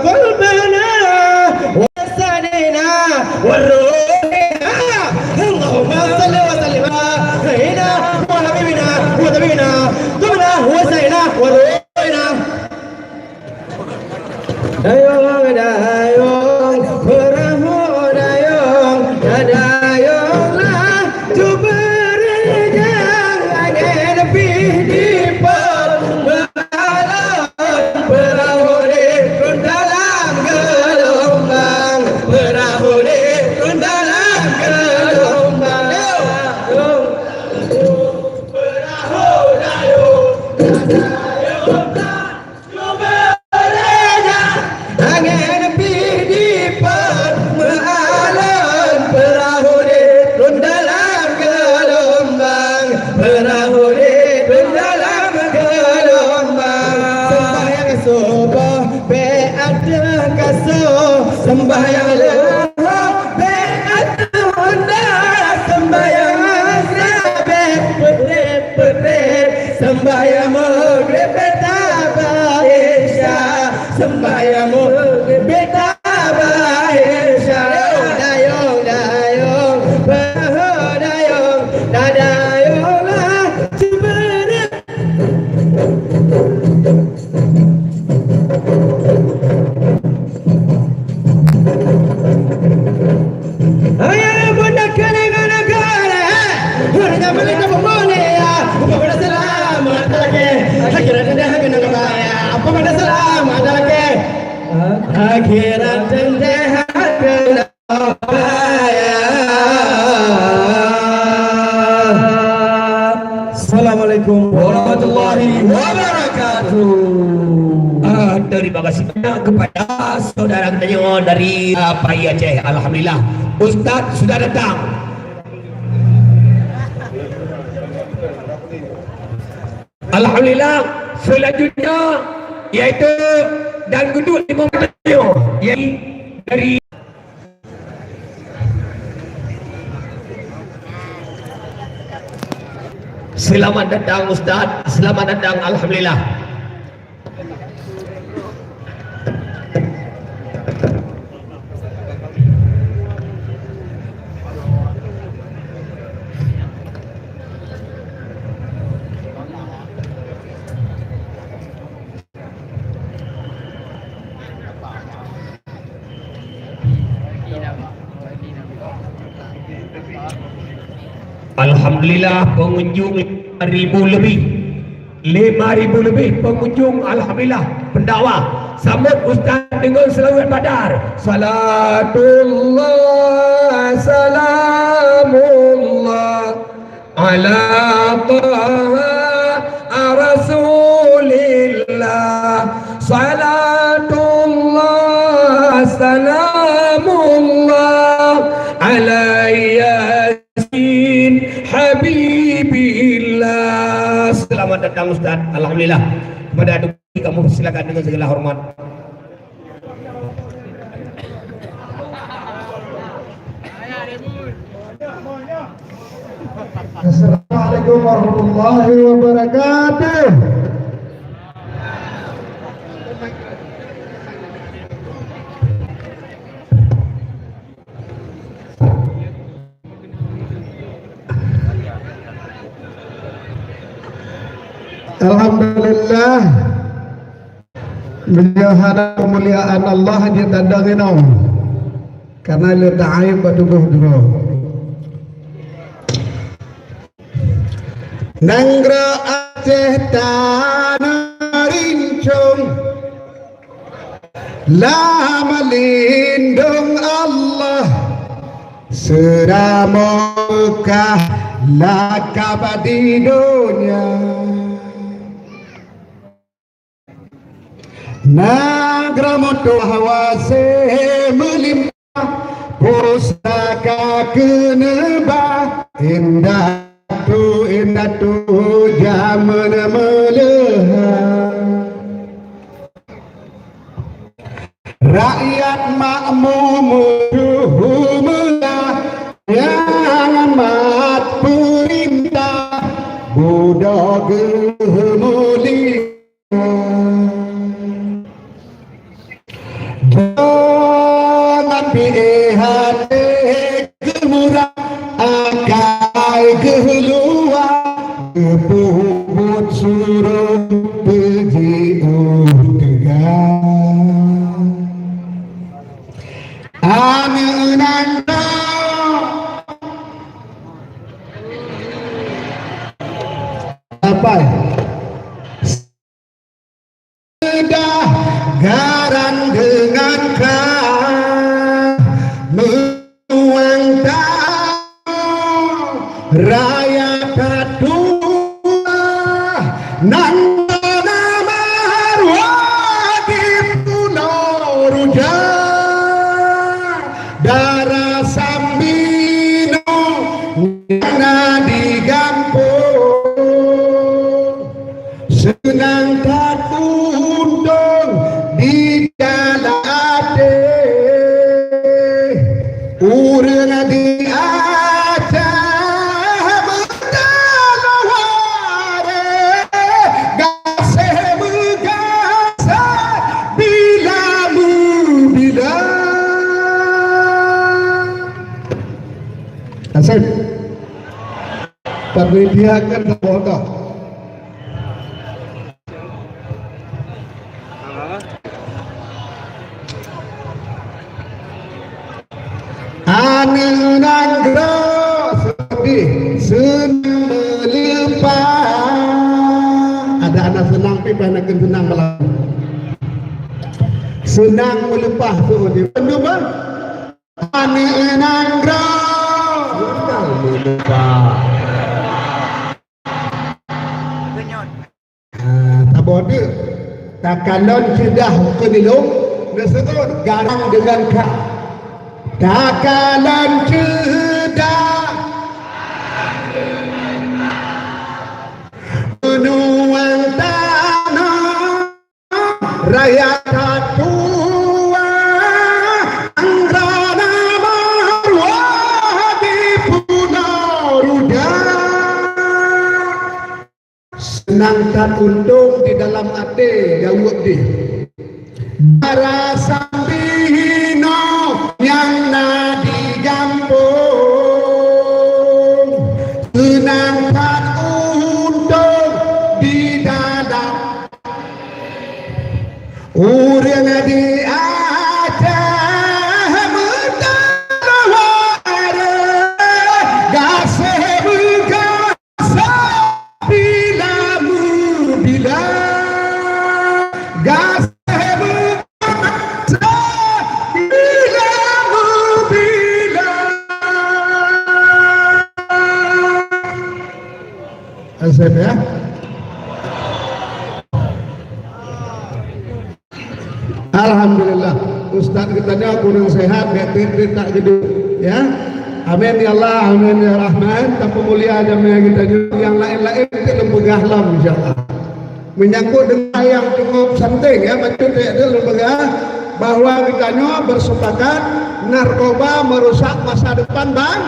قلبنا وسنينا والروحنا اللهم صل وسلم على وحبيبنا وطبيبنا قمنا وسينا وروحنا dayong dayong perahu dayong dayong lah tu berjang angin di permalam perahu di dalam gelombang perahu di dalam gelombang perahu dayung angin di permalam perahu di dalam gelombang perahu di dalam gelombang sembahyang subuh be'adha kasuh sembahyang lehah be'adha hendak sembahyang asabeh pedih sembahyang maghrib betapa isya sembahyang maghrib betapa isya dayung dayung perahu dayung dayung lah cibere ayah bunda kena-kena hanya milik boleh ya apa pada selamat lagi akhirat dah kena kebaya apa pada selamat lagi akhirat dah kena kebaya. Assalamualaikum warahmatullahi wabarakatuh. Terima kasih banyak kepada saudara kita dari Pai Aceh. Alhamdulillah Ustaz sudah datang. Alhamdulillah selanjutnya iaitu dan gedung 5 meter iaitu dari selamat datang Ustaz, selamat datang. Alhamdulillah. Alhamdulillah pengunjung 5,000 lebih 5,000 lebih pengunjung. Alhamdulillah pendakwa sambut Ustaz dengan selawat badar. Salatullah salamullah ala taha rasulillah salatullah salamullah ala Habibillah. Selamat datang Ustaz. Alhamdulillah. Kepada adik kamu silakan dengan segala hormat. Assalamualaikum warahmatullahi wabarakatuh. Alhamdulillah menjahada kemuliaan Allah di tandangin karena ia ta'ayib batubuh dulu Nangro Aceh tanah rincung lama lindung Allah seramukah lakab di dunia Nagramoto hawase melimpah pusaka kenebah indah tu zaman melehah rakyat makmum mudah yang amat perintah budak gemulia hati kemurah akai keluar kepuput suruh pergi tegar ananda apa sudah garang dengan kau menuang tahu raya kedua nanda marwah di Pulau Ruja darah sambino nana di Gampung senang tak untung di dalam hati urang di aja menaware gaseh megasa bila bila asal tapi dia kan bodoh anang gros sedih senang melepas ada anak senang tapi banyak senang malam senang melepas tu dia bang anang gros senang melepas tak bodoh tak kalon sudah kenilung disebut garang dengan kau takalan cedak menuang tanah raya tua anggrana marwah di Pulau Ruda senang tak untung di dalam hati gawat di rasa bino yang nadi Gampung senang tak untung di dalam urang di aja menaware gaseh begasa bila bila gaseh Asal ya. Alhamdulillah Ustaz kita ni kurang sehat betul tak gitu ya. Amin ya Allah, amin ya Rahman. Tanpa mulia jamiah kita yang lain-lain itu lembaga lam insyaallah. Menyangkut dengan yang cukup penting ya macam itu lembaga bahwa kita bersepakat narkoba merusak masa depan bang.